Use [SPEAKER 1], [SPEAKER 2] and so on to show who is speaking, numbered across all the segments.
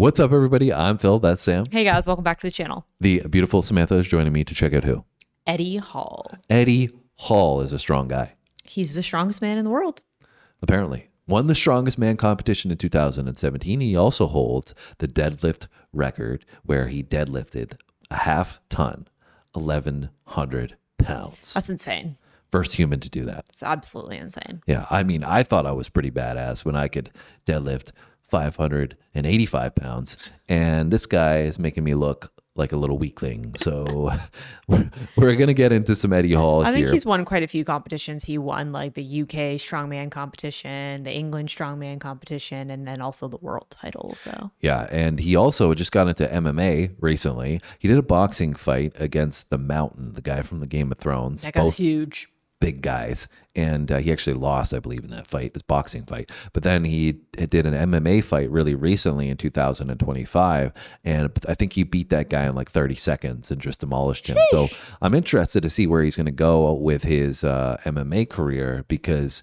[SPEAKER 1] What's up, everybody? I'm Phil. That's Sam.
[SPEAKER 2] Hey guys, welcome back to the channel.
[SPEAKER 1] The beautiful Samantha is joining me to check out who?
[SPEAKER 2] Eddie Hall.
[SPEAKER 1] Eddie Hall is a strong guy.
[SPEAKER 2] He's the strongest man in the world.
[SPEAKER 1] Apparently. Won the strongest man competition in 2017. He also holds the deadlift record where he deadlifted a half ton, 1,100 pounds.
[SPEAKER 2] That's insane.
[SPEAKER 1] First human to do that.
[SPEAKER 2] It's absolutely insane.
[SPEAKER 1] Yeah. I mean, I thought I was pretty badass when I could deadlift 585 pounds. And this guy is making me look like a little weakling. So we're going to get into some Eddie Hall here.
[SPEAKER 2] I think he's won quite a few competitions. He won like the UK strongman competition, the England strongman competition, and then also the world title. So
[SPEAKER 1] yeah, and he also just got into MMA recently. He did a boxing fight against the Mountain, the guy from the Game of Thrones.
[SPEAKER 2] that guy's huge.
[SPEAKER 1] Big guys, and he actually lost, I believe, in that fight, his boxing fight. But then he did an MMA fight really recently in 2025, and I think he beat that guy in like 30 seconds and just demolished him.
[SPEAKER 2] Sheesh.
[SPEAKER 1] So I'm interested to see where he's going to go with his MMA career, because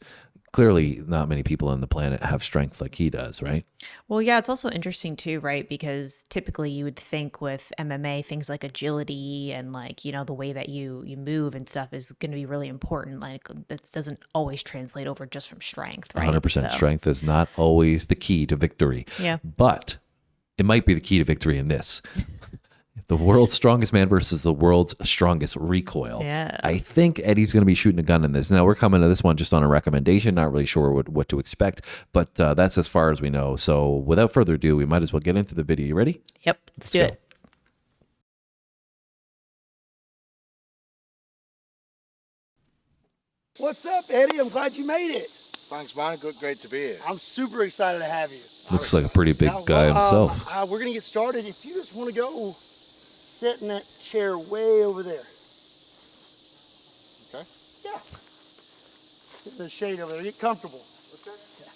[SPEAKER 1] clearly not many people on the planet have strength like he does, right?
[SPEAKER 2] Well, yeah, it's also interesting too, right? Because typically you would think with MMA, things like agility and like, you know, the way that you move and stuff is going to be really important. Like that doesn't always translate over just from strength, right?
[SPEAKER 1] 100% strength is not always the key to victory.
[SPEAKER 2] Yeah.
[SPEAKER 1] But it might be the key to victory in this. The world's strongest man versus the world's strongest recoil.
[SPEAKER 2] Yeah.
[SPEAKER 1] I think Eddie's going to be shooting a gun in this. Now, we're coming to this one just on a recommendation, not really sure what to expect, but that's as far as we know. So without further ado, we might as well get into the video. You ready?
[SPEAKER 2] Yep. Let's do it.
[SPEAKER 3] What's up, Eddie? I'm glad you made it.
[SPEAKER 4] Thanks, man. Great to be here.
[SPEAKER 3] I'm super excited to have you.
[SPEAKER 1] Looks like a pretty big guy himself.
[SPEAKER 3] We're going to get started. If you just want to go sit in that chair way over there.
[SPEAKER 4] Okay.
[SPEAKER 3] Yeah. Get in the shade over there. Get comfortable.
[SPEAKER 4] Okay.
[SPEAKER 3] Yeah.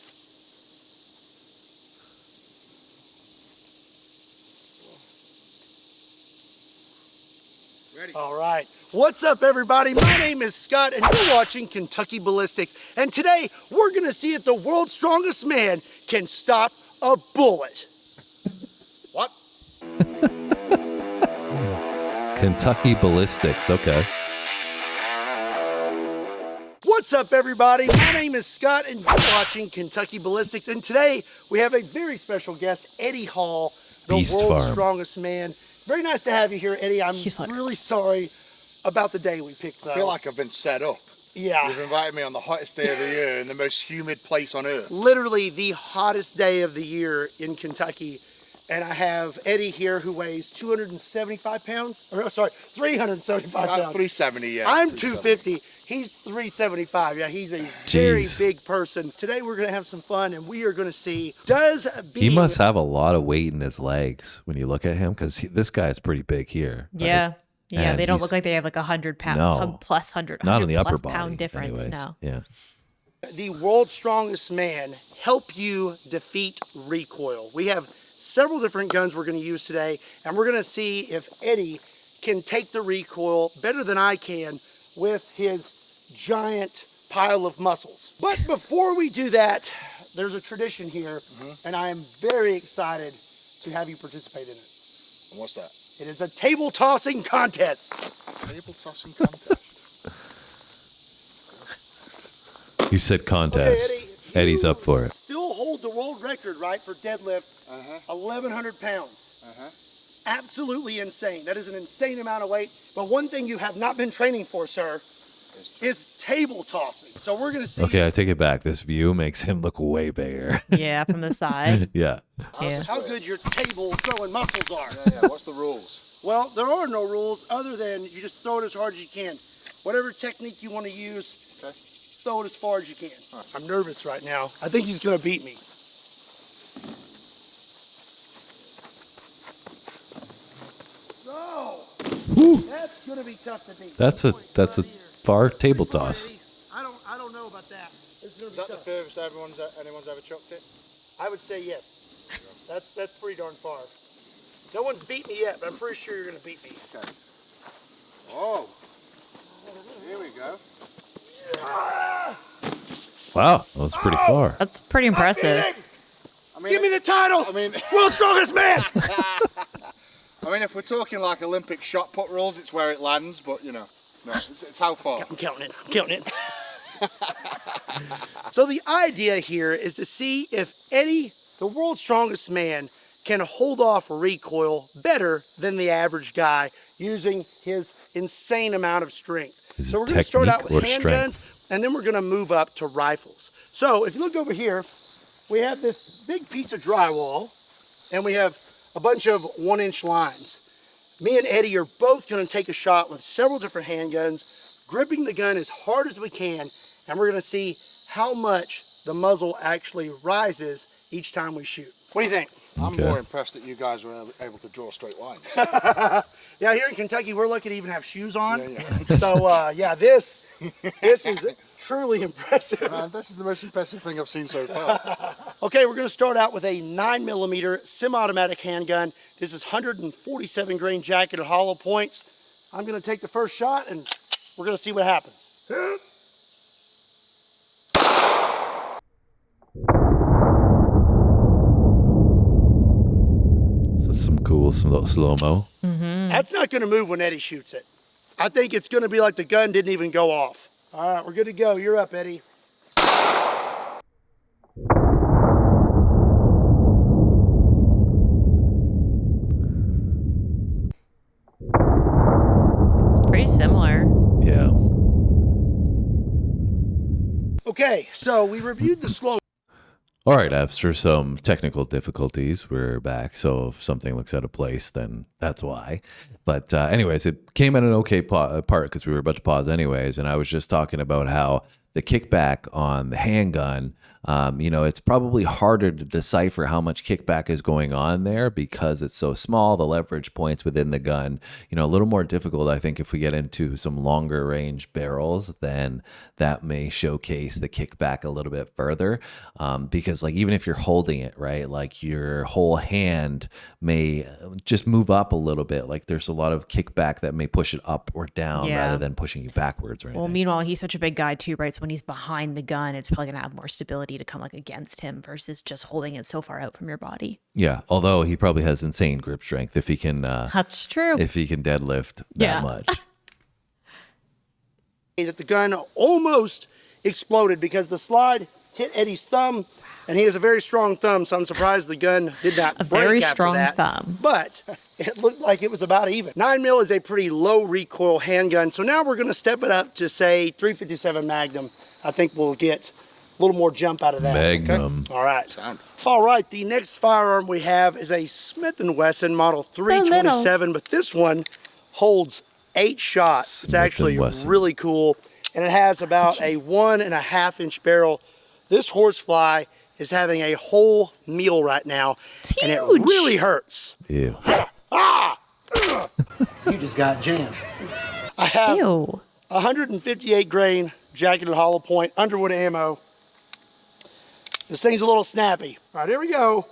[SPEAKER 4] Ready.
[SPEAKER 3] All right. What's up, everybody? My name is Scott, and you're watching Kentucky Ballistics. And today, we're going to see if the world's strongest man can stop a bullet.
[SPEAKER 4] What?
[SPEAKER 1] Kentucky Ballistics. Okay.
[SPEAKER 3] What's up, everybody? My name is Scott, and you're watching Kentucky Ballistics. And today, we have a very special guest, Eddie Hall, the
[SPEAKER 1] Beast
[SPEAKER 3] world's
[SPEAKER 1] Farm.
[SPEAKER 3] strongest man. Very nice to have you here, Eddie. I'm really sorry about the day we picked, though.
[SPEAKER 4] I feel like I've been set up.
[SPEAKER 3] Yeah.
[SPEAKER 4] You've invited me on the hottest day of the year in the most humid place on earth.
[SPEAKER 3] Literally the hottest day of the year in Kentucky. And I have Eddie here who weighs 275 pounds. Or, sorry, 375
[SPEAKER 4] I'm
[SPEAKER 3] pounds.
[SPEAKER 4] 370, yeah.
[SPEAKER 3] I'm 250. He's 375. Yeah, he's a very big person. Today we're going to have some fun, and we are going to see,
[SPEAKER 1] He must have a lot of weight in his legs when you look at him, because this guy is pretty big here. Right?
[SPEAKER 2] Yeah. Yeah,
[SPEAKER 1] And
[SPEAKER 2] they don't look like they have like 100 pound
[SPEAKER 1] No.
[SPEAKER 2] plus 100
[SPEAKER 1] Not on the upper
[SPEAKER 2] plus
[SPEAKER 1] body.
[SPEAKER 2] pound difference.
[SPEAKER 1] Anyways.
[SPEAKER 2] No.
[SPEAKER 1] Yeah.
[SPEAKER 3] the world's strongest man help you defeat recoil. We have several different guns we're going to use today, and we're going to see if Eddie can take the recoil better than I can with his giant pile of muscles. But before we do that, there's a tradition here, and I am very excited to have you participate in it.
[SPEAKER 4] And what's that?
[SPEAKER 3] It is a table tossing contest.
[SPEAKER 4] Table tossing contest.
[SPEAKER 1] You said contest.
[SPEAKER 3] Okay,
[SPEAKER 1] Eddie's up for it.
[SPEAKER 3] Still hold the world record, right, for deadlift, 1,100 pounds. Absolutely insane. That is an insane amount of weight. But one thing you have not been training for, sir, is table tossing. So we're going to see.
[SPEAKER 1] Okay, I take it back. This view makes him look way bigger.
[SPEAKER 2] Yeah, from the side.
[SPEAKER 1] Yeah.
[SPEAKER 2] Yeah.
[SPEAKER 3] how good your table throwing muscles are.
[SPEAKER 4] Yeah, what's the rules?
[SPEAKER 3] Well, there are no rules other than you just throw it as hard as you can. Whatever technique you want to use,
[SPEAKER 4] Okay.
[SPEAKER 3] throw it as far as you can. I'm nervous right now. I think he's going to beat me. So, that's going to be tough to beat.
[SPEAKER 1] That's a far table toss.
[SPEAKER 3] I don't know about that. It's going
[SPEAKER 4] Is
[SPEAKER 3] to be
[SPEAKER 4] that the
[SPEAKER 3] tough.
[SPEAKER 4] furthest anyone's ever chucked it?
[SPEAKER 3] I would say yes. That's pretty darn far. No one's beat me yet, but I'm pretty sure you're going to beat me.
[SPEAKER 4] Okay. Oh. Here we go.
[SPEAKER 1] Wow, that's pretty far.
[SPEAKER 2] That's pretty impressive.
[SPEAKER 4] I'm
[SPEAKER 3] Give me the title.
[SPEAKER 4] I mean,
[SPEAKER 3] world's strongest man.
[SPEAKER 4] I mean, if we're talking like Olympic shot put rules, it's where it lands, but you know, no, it's how far.
[SPEAKER 3] I'm counting it. I'm counting it. So the idea here is to see if Eddie, the world's strongest man, can hold off recoil better than the average guy using his insane amount of strength.
[SPEAKER 1] Is it
[SPEAKER 3] So we're going to start out
[SPEAKER 1] technique
[SPEAKER 3] with
[SPEAKER 1] or
[SPEAKER 3] handguns,
[SPEAKER 1] strength?
[SPEAKER 3] and then we're going to move up to rifles. So if you look over here, we have this big piece of drywall, and we have a bunch of 1-inch lines. Me and Eddie are both going to take a shot with several different handguns, gripping the gun as hard as we can, and we're going to see how much the muzzle actually rises each time we shoot. What do you think?
[SPEAKER 4] I'm
[SPEAKER 1] Okay.
[SPEAKER 4] more impressed that you guys were able to draw straight lines.
[SPEAKER 3] Yeah, here in Kentucky, we're lucky to even have shoes on.
[SPEAKER 4] Yeah.
[SPEAKER 3] So, yeah, this is truly impressive.
[SPEAKER 4] Man, this is the most impressive thing I've seen so far.
[SPEAKER 3] Okay, we're going to start out with a 9mm semi-automatic handgun. This is 147 grain jacketed hollow points. I'm going to take the first shot, and we're going to see what happens.
[SPEAKER 1] So some cool slow-mo.
[SPEAKER 3] That's not going to move when Eddie shoots it. I think it's going to be like the gun didn't even go off. All right, we're good to go. You're up, Eddie.
[SPEAKER 2] It's pretty similar.
[SPEAKER 1] Yeah.
[SPEAKER 3] Okay, so we reviewed the slow.
[SPEAKER 1] All right, after some technical difficulties, we're back. So if something looks out of place, then that's why. But anyways, it came at an okay part because we were about to pause anyways. And I was just talking about how the kickback on the handgun, it's probably harder to decipher how much kickback is going on there because it's so small, the leverage points within the gun, a little more difficult. I think if we get into some longer range barrels, then that may showcase the kickback a little bit further. Because like, even if you're holding it, right, like your whole hand may just move up a little bit. Like there's a lot of kickback that may push it up or down rather than pushing you backwards or anything.
[SPEAKER 2] Well, meanwhile, he's such a big guy too, right? So when he's behind the gun, it's probably going to have more stability to come like against him versus just holding it so far out from your body.
[SPEAKER 1] Yeah, although he probably has insane grip strength if he can.
[SPEAKER 2] That's true.
[SPEAKER 1] If he can deadlift that much.
[SPEAKER 3] That the gun almost exploded because the slide hit Eddie's thumb, and he has a very strong thumb, so I'm surprised the gun did not
[SPEAKER 2] A
[SPEAKER 3] break
[SPEAKER 2] very
[SPEAKER 3] after
[SPEAKER 2] strong
[SPEAKER 3] that.
[SPEAKER 2] thumb.
[SPEAKER 3] But it looked like it was about even. 9mm is a pretty low recoil handgun, so now we're going to step it up to say 357 Magnum. I think we'll get a little more jump out of that.
[SPEAKER 1] Magnum.
[SPEAKER 3] Okay? All right. All right, the next firearm we have is a Smith & Wesson Model 327, but this one holds 8 shots.
[SPEAKER 1] Smith
[SPEAKER 3] It's actually
[SPEAKER 1] & Wesson.
[SPEAKER 3] really cool, and it has about a 1.5-inch barrel. This horsefly is having a whole meal right now,
[SPEAKER 2] It's
[SPEAKER 3] and it
[SPEAKER 2] huge.
[SPEAKER 3] really hurts.
[SPEAKER 1] Ew.
[SPEAKER 5] You just got jammed.
[SPEAKER 3] I have
[SPEAKER 2] Ew.
[SPEAKER 3] 158 grain jacketed hollow point Underwood ammo. This thing's a little snappy. All right, here we go.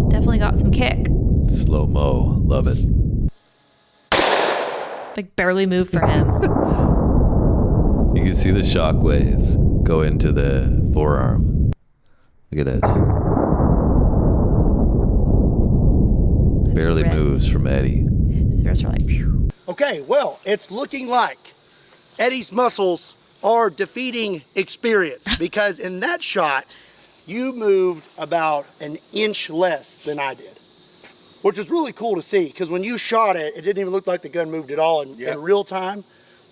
[SPEAKER 2] Definitely got some kick.
[SPEAKER 1] Slow-mo. Love it.
[SPEAKER 2] Like barely moved for him.
[SPEAKER 1] You can see the shockwave go into the forearm. Look at this. Barely
[SPEAKER 2] wrist.
[SPEAKER 1] moves from Eddie.
[SPEAKER 2] His wrists are like, phew.
[SPEAKER 3] Okay, well, it's looking like Eddie's muscles are defeating experience because in that shot, you moved about an inch less than I did, which was really cool to see because when you shot it, it didn't even look like the gun moved at all in real time.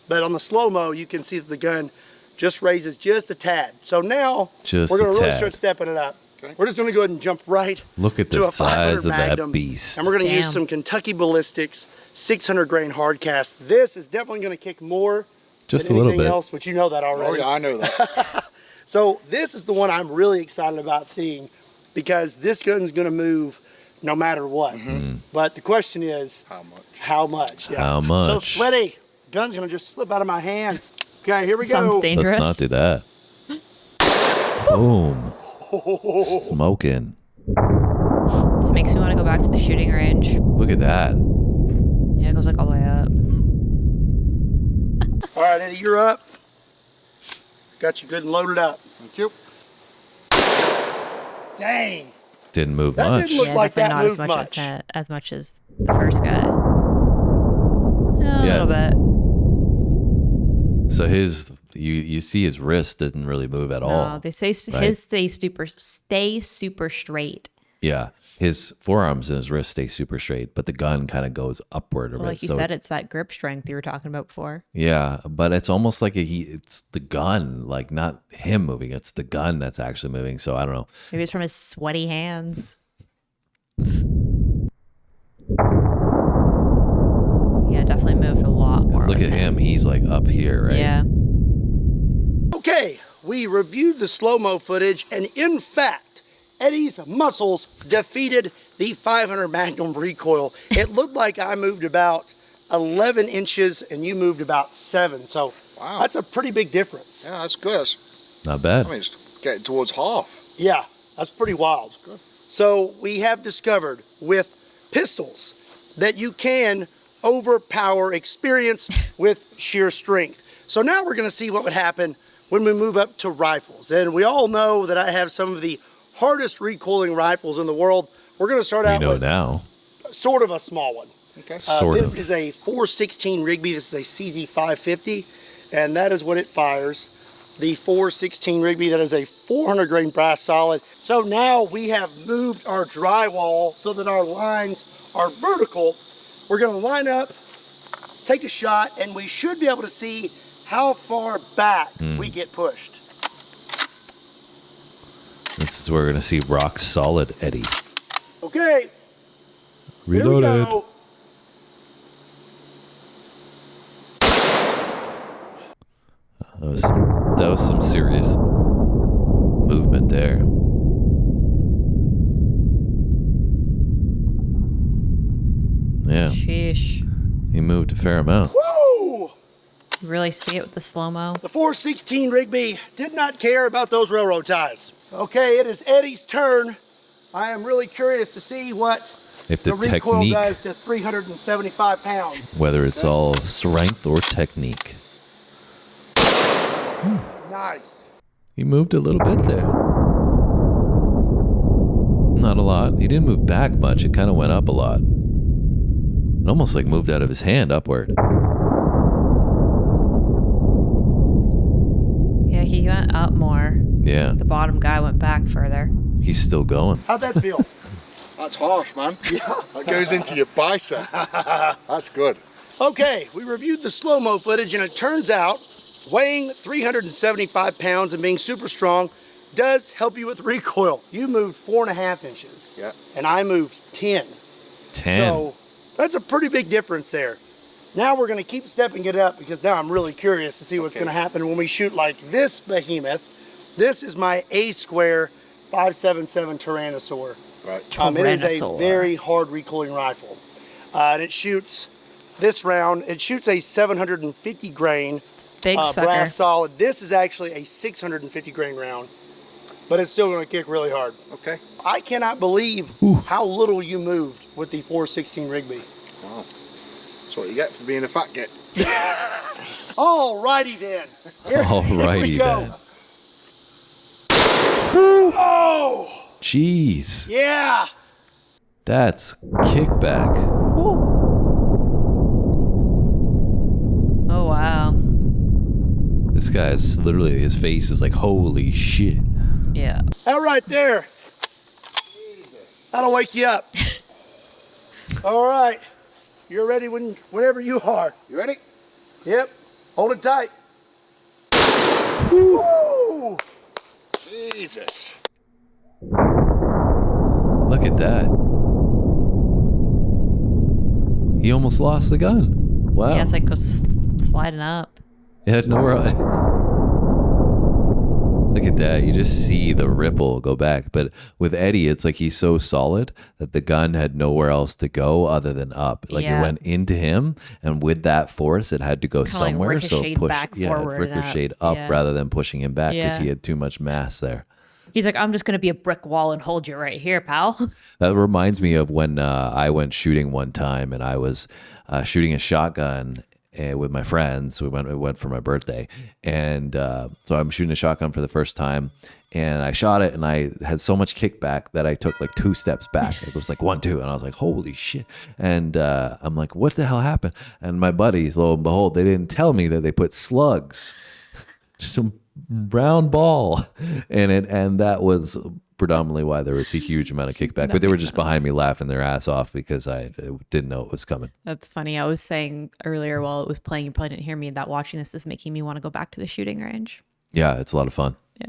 [SPEAKER 3] But on the slow-mo, you can see that the gun just raises just a tad. So now
[SPEAKER 1] Just
[SPEAKER 3] we're going
[SPEAKER 1] a
[SPEAKER 3] to really
[SPEAKER 1] tad.
[SPEAKER 3] start stepping it up.
[SPEAKER 4] Okay.
[SPEAKER 3] We're just going to go ahead and jump right
[SPEAKER 1] Look at
[SPEAKER 3] to
[SPEAKER 1] the
[SPEAKER 3] a 500
[SPEAKER 1] size of that
[SPEAKER 3] Magnum,
[SPEAKER 1] beast.
[SPEAKER 3] and we're going to use
[SPEAKER 2] Damn.
[SPEAKER 3] some Kentucky Ballistics 600 grain hard cast. This is definitely going to kick more
[SPEAKER 1] Just a
[SPEAKER 3] than
[SPEAKER 1] little
[SPEAKER 3] anything
[SPEAKER 1] bit.
[SPEAKER 3] else, which you know that
[SPEAKER 4] Oh
[SPEAKER 3] already.
[SPEAKER 4] yeah, I know that.
[SPEAKER 3] So this is the one I'm really excited about seeing because this gun's going to move no matter what. But the question is,
[SPEAKER 4] How much?
[SPEAKER 3] how much? Yeah.
[SPEAKER 1] How much?
[SPEAKER 3] So sweaty. Gun's going to just slip out of my hands. Okay, here we
[SPEAKER 2] Sounds
[SPEAKER 3] go.
[SPEAKER 2] dangerous.
[SPEAKER 1] Let's not do that. Boom. Smoking.
[SPEAKER 2] This makes me want to go back to the shooting range.
[SPEAKER 1] Look at that.
[SPEAKER 2] Yeah, it goes like all the way up.
[SPEAKER 3] All right, Eddie, you're up. Got you good and loaded up.
[SPEAKER 4] Thank you.
[SPEAKER 3] Dang.
[SPEAKER 1] Didn't move
[SPEAKER 3] That
[SPEAKER 1] much.
[SPEAKER 3] didn't look like
[SPEAKER 2] definitely
[SPEAKER 3] that
[SPEAKER 2] not
[SPEAKER 3] moved
[SPEAKER 2] as much as the first guy. A
[SPEAKER 1] Yeah.
[SPEAKER 2] little bit.
[SPEAKER 1] So you see his wrist didn't really move at all.
[SPEAKER 2] No, they say
[SPEAKER 1] right?
[SPEAKER 2] his stay super straight.
[SPEAKER 1] Yeah, his forearms and his wrist stay super straight, but the gun kind of goes upward a
[SPEAKER 2] Well,
[SPEAKER 1] bit.
[SPEAKER 2] like you
[SPEAKER 1] so
[SPEAKER 2] said, it's that grip strength you were talking about before.
[SPEAKER 1] yeah, but it's almost like it's the gun, like not him moving. It's the gun that's actually moving. So I don't know.
[SPEAKER 2] Maybe it's from his sweaty hands. Yeah, definitely moved a lot more.
[SPEAKER 1] Look
[SPEAKER 2] with
[SPEAKER 1] at him. He's like up here, right?
[SPEAKER 2] Yeah.
[SPEAKER 3] Okay, we reviewed the slow-mo footage, and in fact, Eddie's muscles defeated the 500 Magnum recoil. It looked like I moved about 11 inches and you moved about 7. So
[SPEAKER 4] Wow.
[SPEAKER 3] that's a pretty big difference.
[SPEAKER 4] Yeah, that's good.
[SPEAKER 1] Not bad.
[SPEAKER 4] I mean, it's getting towards half.
[SPEAKER 3] Yeah, that's pretty wild.
[SPEAKER 4] Good.
[SPEAKER 3] So we have discovered with pistols that you can overpower experience with sheer strength. So now we're going to see what would happen when we move up to rifles. And we all know that I have some of the hardest recoiling rifles in the world. We're going to start
[SPEAKER 1] We
[SPEAKER 3] out
[SPEAKER 1] know
[SPEAKER 3] with
[SPEAKER 1] now.
[SPEAKER 3] sort of a small one.
[SPEAKER 4] Okay.
[SPEAKER 1] Sort
[SPEAKER 3] this
[SPEAKER 1] of.
[SPEAKER 3] is a 416 Rigby. This is a CZ550, and that is what it fires. The 416 Rigby, that is a 400 grain brass solid. So now we have moved our drywall so that our lines are vertical. We're going to line up, take a shot, and we should be able to see how far back we get pushed.
[SPEAKER 1] This is where we're gonna see rock solid Eddie.
[SPEAKER 3] Okay, here we
[SPEAKER 1] Reloaded.
[SPEAKER 3] go.
[SPEAKER 1] That was some serious movement there. Yeah,
[SPEAKER 2] Sheesh.
[SPEAKER 1] he moved a fair amount.
[SPEAKER 3] Woo!
[SPEAKER 2] You really see it with the slow-mo?
[SPEAKER 3] The 416 Rigby did not care about those railroad ties. Okay, it is Eddie's turn. I am really curious to see what
[SPEAKER 1] If the
[SPEAKER 3] recoil
[SPEAKER 1] technique,
[SPEAKER 3] does to 375 pounds.
[SPEAKER 1] whether it's all strength or technique.
[SPEAKER 3] Nice.
[SPEAKER 1] He moved a little bit there. Not a lot. He didn't move back much. It kind of went up a lot. It almost like moved out of his hand upward.
[SPEAKER 2] Yeah, he went up more.
[SPEAKER 1] Yeah,
[SPEAKER 2] The bottom guy went back further.
[SPEAKER 1] he's still going.
[SPEAKER 3] How'd that feel?
[SPEAKER 4] That's harsh, man. Yeah. That goes into your bicep. That's good.
[SPEAKER 3] Okay, we reviewed the slow-mo footage, and it turns out weighing 375 pounds and being super strong does help you with recoil. You moved 4.5 inches.
[SPEAKER 4] Yeah.
[SPEAKER 3] And I moved 10.
[SPEAKER 1] 10.
[SPEAKER 3] So that's a pretty big difference there. Now we're going to keep stepping it up because now I'm really curious to see what's going to happen when we shoot like this behemoth. This is my A-square 5.77 Tyrannosaur.
[SPEAKER 4] Right.
[SPEAKER 3] It is a
[SPEAKER 2] Tyrannosaur.
[SPEAKER 3] very hard recoiling rifle. And it shoots this round. It shoots a 750 grain
[SPEAKER 2] Big sucker.
[SPEAKER 3] brass solid. This is actually a 650 grain round, but it's still going to kick really hard.
[SPEAKER 4] Okay.
[SPEAKER 3] I cannot believe how little you moved with the 416 Rigby.
[SPEAKER 4] Wow. That's what you get for being a fat git.
[SPEAKER 3] Alrighty then. Here we
[SPEAKER 1] Alrighty
[SPEAKER 3] go.
[SPEAKER 1] then.
[SPEAKER 3] Oh,
[SPEAKER 1] Jeez.
[SPEAKER 3] yeah.
[SPEAKER 1] That's kickback.
[SPEAKER 2] Oh, wow.
[SPEAKER 1] This guy's literally, his face is like, holy shit.
[SPEAKER 2] Yeah.
[SPEAKER 3] That right there. That'll wake you up. All right. You're ready whenever you are.
[SPEAKER 4] You ready?
[SPEAKER 3] Yep. Hold it tight. Woo!
[SPEAKER 4] Jesus.
[SPEAKER 1] Look at that. He almost lost the gun. Wow.
[SPEAKER 2] Yeah, it's like goes sliding up.
[SPEAKER 1] It had nowhere. Look at that. You just see the ripple go back. But with Eddie, it's like he's so solid that the gun had nowhere else to go other than up. Like
[SPEAKER 2] Yeah.
[SPEAKER 1] it went into him, and with that force, it had to go
[SPEAKER 2] Kinda like
[SPEAKER 1] somewhere. So it
[SPEAKER 2] ricocheted
[SPEAKER 1] pushed,
[SPEAKER 2] back
[SPEAKER 1] yeah,
[SPEAKER 2] forward
[SPEAKER 1] it
[SPEAKER 2] and up.
[SPEAKER 1] ricocheted up
[SPEAKER 2] Yeah.
[SPEAKER 1] rather than pushing him back because
[SPEAKER 2] Yeah.
[SPEAKER 1] he had too much mass there.
[SPEAKER 2] He's like, I'm just going to be a brick wall and hold you right here, pal.
[SPEAKER 1] That reminds me of when I went shooting one time, and I was shooting a shotgun, with my friends. We went for my birthday, and so I'm shooting a shotgun for the first time, and I shot it, and I had so much kickback that I took like 2 steps back. It was like 1, 2, and I was like, holy shit! And I'm like, what the hell happened? And my buddies, lo and behold, they didn't tell me that they put slugs, some round ball in it, and that was predominantly why there was a huge amount of kickback. But they were just behind me laughing their ass off because I didn't know it was coming.
[SPEAKER 2] That's funny. I was saying earlier while it was playing, you probably didn't hear me, that watching this is making me want to go back to the shooting range.
[SPEAKER 1] Yeah, it's a lot of fun.
[SPEAKER 2] Yeah.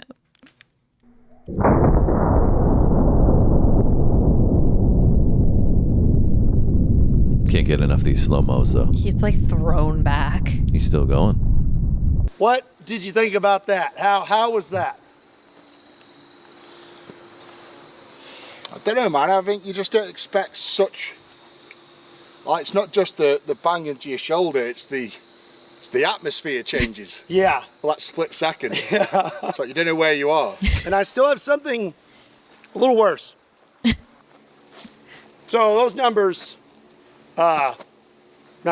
[SPEAKER 1] Can't get enough of these slow-mos though.
[SPEAKER 2] It's like thrown back.
[SPEAKER 1] He's still going.
[SPEAKER 3] What did you think about that? How was that?
[SPEAKER 4] I don't know, man. I think you just don't expect such. Like, it's not just the bang into your shoulder. It's the atmosphere changes.
[SPEAKER 3] Yeah.
[SPEAKER 4] For that split second. It's like you don't know where you are.
[SPEAKER 3] And I still have something a little worse. So those numbers, not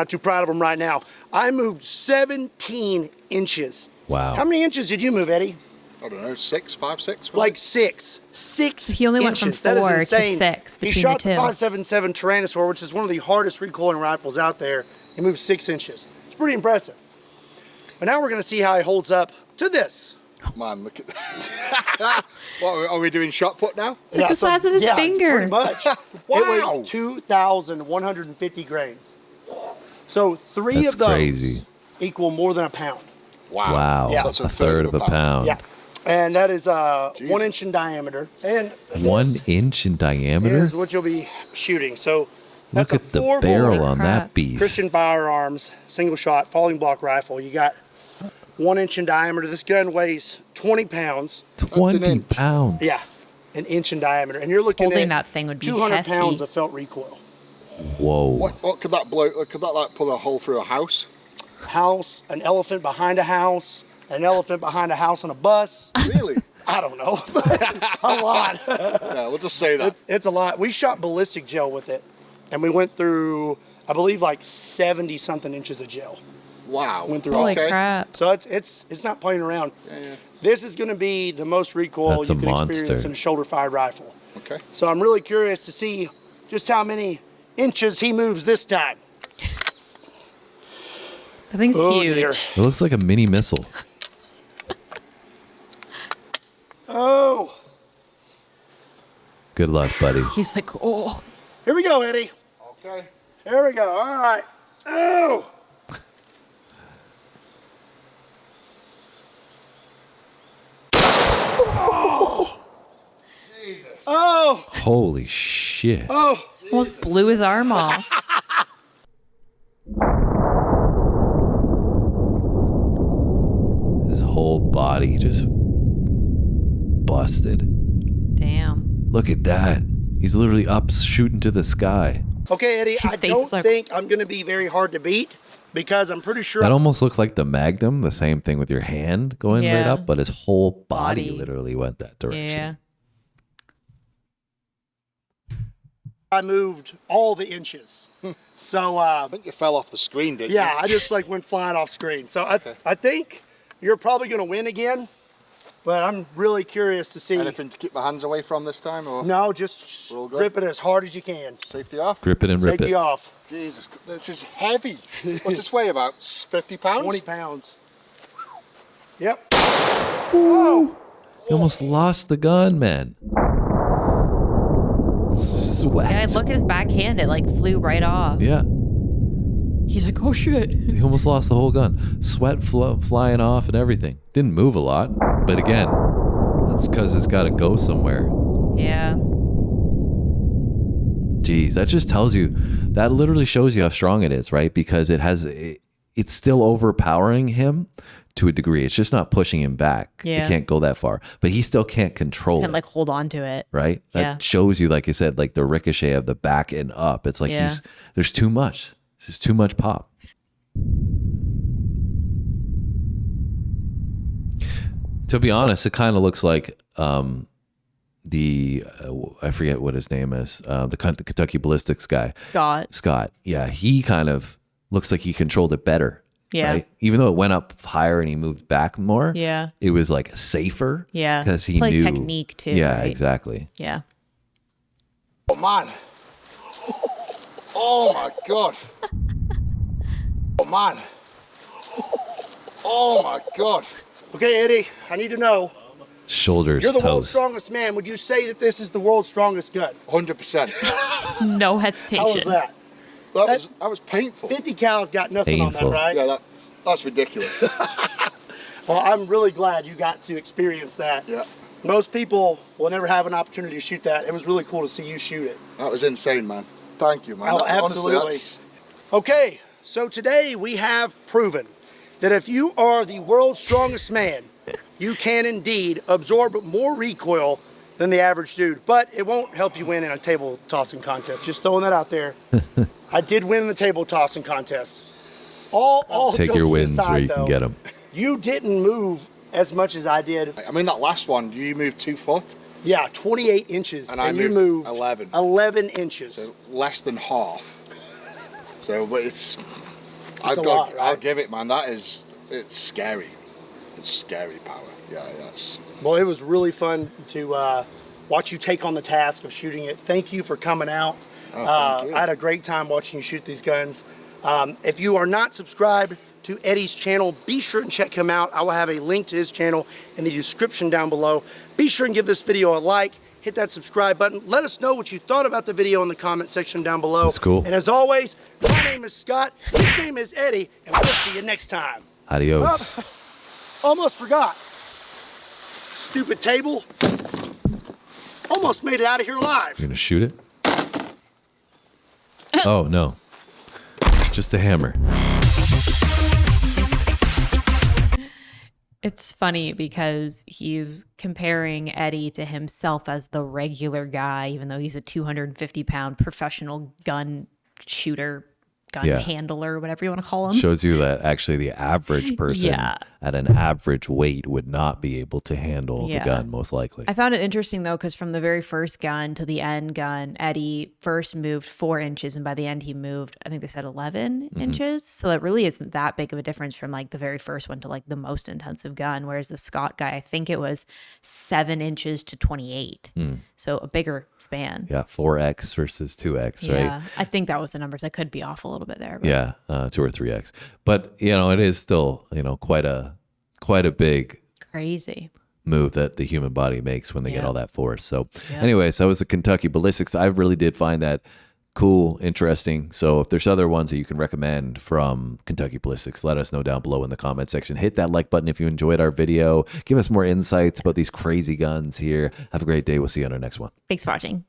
[SPEAKER 3] too proud of them right now. I moved 17 inches.
[SPEAKER 1] Wow.
[SPEAKER 3] How many inches did you move, Eddie?
[SPEAKER 4] I don't know, 6, 5, 6?
[SPEAKER 3] Like 6. 6
[SPEAKER 2] So he only went from
[SPEAKER 3] inches. That is
[SPEAKER 2] 4 to
[SPEAKER 3] insane.
[SPEAKER 2] 6
[SPEAKER 3] He
[SPEAKER 2] between
[SPEAKER 3] shot
[SPEAKER 2] the
[SPEAKER 3] the
[SPEAKER 2] two.
[SPEAKER 3] 5.77 Tyrannosaur, which is one of the hardest recoiling rifles out there. He moved 6 inches. It's pretty impressive. But now we're going to see how he holds up to this.
[SPEAKER 4] Man, look at that. What, are we doing shot put now?
[SPEAKER 2] It's like the size of his finger.
[SPEAKER 3] Pretty much.
[SPEAKER 4] Wow.
[SPEAKER 3] It weighs 2,150 grains. So 3
[SPEAKER 1] That's
[SPEAKER 3] of those
[SPEAKER 1] crazy.
[SPEAKER 3] equal more than a pound.
[SPEAKER 1] Wow.
[SPEAKER 3] Yeah.
[SPEAKER 4] That's
[SPEAKER 1] A third of a pound.
[SPEAKER 3] Yeah. And that is 1 inch in diameter. And this
[SPEAKER 1] 1 inch in diameter?
[SPEAKER 3] is what you'll be shooting. So
[SPEAKER 1] Look
[SPEAKER 3] that's
[SPEAKER 1] at
[SPEAKER 3] a
[SPEAKER 1] the
[SPEAKER 3] 4
[SPEAKER 1] barrel
[SPEAKER 3] bullet
[SPEAKER 1] on that beast.
[SPEAKER 3] Christian Firearms, single shot, falling block rifle. You got 1 inch in diameter. This gun weighs 20 pounds.
[SPEAKER 1] 20
[SPEAKER 4] inch.
[SPEAKER 1] pounds.
[SPEAKER 3] Yeah. An inch in diameter. And you're looking
[SPEAKER 2] Holding
[SPEAKER 3] at
[SPEAKER 2] that thing would be
[SPEAKER 3] 200
[SPEAKER 2] hefty.
[SPEAKER 3] pounds of felt recoil.
[SPEAKER 1] Whoa.
[SPEAKER 4] What could that blow? Could that like pull a hole through a house?
[SPEAKER 3] House, an elephant behind a house, an elephant behind a house on a bus.
[SPEAKER 4] Really?
[SPEAKER 3] I don't know. A lot.
[SPEAKER 4] Yeah, we'll just say that.
[SPEAKER 3] It's a lot. We shot ballistic gel with it, and we went through, I believe, like 70 something inches of gel.
[SPEAKER 4] Wow.
[SPEAKER 3] Went through
[SPEAKER 2] Holy
[SPEAKER 4] Okay.
[SPEAKER 2] crap.
[SPEAKER 3] So it's not playing around.
[SPEAKER 4] Yeah.
[SPEAKER 3] This is going to be the most recoil
[SPEAKER 1] That's
[SPEAKER 3] you
[SPEAKER 1] a
[SPEAKER 3] can experience
[SPEAKER 1] monster.
[SPEAKER 3] in a shoulder-fired rifle.
[SPEAKER 4] Okay.
[SPEAKER 3] So I'm really curious to see just how many inches he moves this time.
[SPEAKER 2] That thing's
[SPEAKER 3] Oh,
[SPEAKER 2] huge.
[SPEAKER 3] dear.
[SPEAKER 1] It looks like a mini missile.
[SPEAKER 3] Oh,
[SPEAKER 1] Good luck, buddy.
[SPEAKER 2] He's like, oh.
[SPEAKER 3] here we go, Eddie.
[SPEAKER 4] Okay.
[SPEAKER 3] Here we go. All right. Oh.
[SPEAKER 4] Jesus.
[SPEAKER 3] Oh.
[SPEAKER 1] Holy shit.
[SPEAKER 3] Oh.
[SPEAKER 2] Almost blew his arm off.
[SPEAKER 1] His whole body just busted.
[SPEAKER 2] Damn.
[SPEAKER 1] Look at that. He's literally up shooting to the sky.
[SPEAKER 3] Okay, Eddie,
[SPEAKER 2] His
[SPEAKER 3] I
[SPEAKER 2] face
[SPEAKER 3] don't
[SPEAKER 2] is like-
[SPEAKER 3] think I'm going to be very hard to beat because I'm pretty sure
[SPEAKER 1] That almost looked like the Magnum, the same thing with your hand going right
[SPEAKER 2] Yeah.
[SPEAKER 1] up, but his whole body
[SPEAKER 2] Body.
[SPEAKER 1] literally went that direction.
[SPEAKER 2] Yeah.
[SPEAKER 3] I moved all the inches. So,
[SPEAKER 4] I think you fell off the screen, didn't
[SPEAKER 3] yeah,
[SPEAKER 4] you?
[SPEAKER 3] I just like went flying off screen. So I think you're probably going to win again, but I'm really curious to see.
[SPEAKER 4] Anything to keep my hands away from this time, or
[SPEAKER 3] No, just
[SPEAKER 4] We're all good?
[SPEAKER 3] grip it as hard as you can.
[SPEAKER 4] safety off?
[SPEAKER 1] Grip it and rip
[SPEAKER 3] Safety
[SPEAKER 1] it.
[SPEAKER 3] off.
[SPEAKER 4] Jesus, this is heavy. What's this weigh? About 50 pounds?
[SPEAKER 3] 20 pounds. Yep. Oh,
[SPEAKER 1] You almost lost the gun, man. Sweat.
[SPEAKER 2] Yeah, look at his backhand. It like flew right off.
[SPEAKER 1] Yeah.
[SPEAKER 2] He's like, oh shit.
[SPEAKER 1] He almost lost the whole gun. Sweat flying off and everything. Didn't move a lot, but again, that's because it's got to go somewhere.
[SPEAKER 2] Yeah.
[SPEAKER 1] Jeez, that just tells you, that literally shows you how strong it is, right? Because it's still overpowering him to a degree. It's just not pushing him back.
[SPEAKER 2] Yeah.
[SPEAKER 1] It can't go that far, but he still can't control
[SPEAKER 2] And
[SPEAKER 1] it,
[SPEAKER 2] like hold on to it.
[SPEAKER 1] right? That
[SPEAKER 2] Yeah.
[SPEAKER 1] shows you, like you said, like the ricochet of the back and up. It's like
[SPEAKER 2] Yeah.
[SPEAKER 1] there's too much. There's too much pop. To be honest, it kind of looks like I forget what his name is, the Kentucky Ballistics guy.
[SPEAKER 2] Got.
[SPEAKER 1] Scott. Yeah, he kind of looks like he controlled it better
[SPEAKER 2] Yeah.
[SPEAKER 1] Right? Even though it went up higher and he moved back more,
[SPEAKER 2] Yeah.
[SPEAKER 1] it was like safer.
[SPEAKER 2] Yeah.
[SPEAKER 1] Because he
[SPEAKER 2] Play
[SPEAKER 1] knew
[SPEAKER 2] technique too.
[SPEAKER 1] Yeah,
[SPEAKER 2] right?
[SPEAKER 1] exactly.
[SPEAKER 2] Yeah.
[SPEAKER 4] Oh man. Oh my god. Oh man. Oh my god.
[SPEAKER 3] Okay, Eddie, I need to know.
[SPEAKER 1] Shoulders
[SPEAKER 3] You're the world's
[SPEAKER 1] toast.
[SPEAKER 3] strongest man. Would you say that this is the world's strongest gun?
[SPEAKER 4] 100%.
[SPEAKER 2] No
[SPEAKER 3] How was
[SPEAKER 2] hesitation.
[SPEAKER 3] that?
[SPEAKER 4] That was painful.
[SPEAKER 3] 50 cal's got nothing on
[SPEAKER 1] Painful.
[SPEAKER 3] that, right?
[SPEAKER 4] Yeah, that's ridiculous.
[SPEAKER 3] Well, I'm really glad you got to experience that.
[SPEAKER 4] Yeah.
[SPEAKER 3] Most people will never have an opportunity to shoot that. It was really cool to see you shoot it.
[SPEAKER 4] That was insane, man. Thank you, man.
[SPEAKER 3] Oh,
[SPEAKER 4] Honestly,
[SPEAKER 3] absolutely. Okay, so today we have proven that if you are the world's strongest man, you can indeed absorb more recoil than the average dude, but it won't help you win in a table tossing contest. Just throwing that out there. I did win in the table tossing contest. All
[SPEAKER 1] Take your
[SPEAKER 3] joking
[SPEAKER 1] wins
[SPEAKER 3] aside,
[SPEAKER 1] where you can
[SPEAKER 3] though,
[SPEAKER 1] get them.
[SPEAKER 3] You didn't move as much as I did.
[SPEAKER 4] I mean, that last one, you moved 2 foot,
[SPEAKER 3] Yeah, 28 inches,
[SPEAKER 4] and I
[SPEAKER 3] you
[SPEAKER 4] moved
[SPEAKER 3] moved
[SPEAKER 4] 11.
[SPEAKER 3] 11 inches.
[SPEAKER 4] So less than half. So, but
[SPEAKER 3] It's a lot, right?
[SPEAKER 4] I'll give it, man. It's scary. It's scary power. Yeah, yes.
[SPEAKER 3] Well, it was really fun to watch you take on the task of shooting it. Thank you for coming out.
[SPEAKER 4] Oh, thank you.
[SPEAKER 3] I had a great time watching you shoot these guns. If you are not subscribed to Eddie's channel, be sure and check him out. I will have a link to his channel in the description down below. Be sure and give this video a like, hit that subscribe button. Let us know what you thought about the video in the comment section down below.
[SPEAKER 1] That's cool.
[SPEAKER 3] And as always, my name is Scott, his name is Eddie, and we'll see you next time.
[SPEAKER 1] Adios.
[SPEAKER 3] Almost forgot. Stupid table. Almost made it out of here alive.
[SPEAKER 1] You're going to shoot it? Oh, no. Just a hammer.
[SPEAKER 2] It's funny because he's comparing Eddie to himself as the regular guy, even though he's a 250-pound professional gun shooter, gun
[SPEAKER 1] Yeah.
[SPEAKER 2] handler, whatever you want to call him.
[SPEAKER 1] Shows you that actually the average person
[SPEAKER 2] Yeah.
[SPEAKER 1] at an average weight would not be able to handle
[SPEAKER 2] Yeah.
[SPEAKER 1] the gun, most likely.
[SPEAKER 2] I found it interesting though, because from the very first gun to the end gun, Eddie first moved 4 inches, and by the end he moved, I think they said 11 inches. So it really isn't that big of a difference from like the very first one to like the most intensive gun. Whereas the Scott guy, I think it was 7 inches to 28. So a bigger span.
[SPEAKER 1] Yeah, 4X versus 2X, right?
[SPEAKER 2] Yeah, I think that was the numbers. I could be off a little bit there. But
[SPEAKER 1] Yeah, 2 or 3X. But, it is still, quite a big
[SPEAKER 2] crazy.
[SPEAKER 1] move that the human body makes when they get
[SPEAKER 2] Yeah.
[SPEAKER 1] all that force. So
[SPEAKER 2] Yeah.
[SPEAKER 1] anyways, that was a Kentucky Ballistics. I really did find that cool, interesting. So if there's other ones that you can recommend from Kentucky Ballistics, let us know down below in the comment section. Hit that like button if you enjoyed our video. Give us more insights about these crazy guns here. Have a great day. We'll see you on our next one.
[SPEAKER 2] Thanks for watching.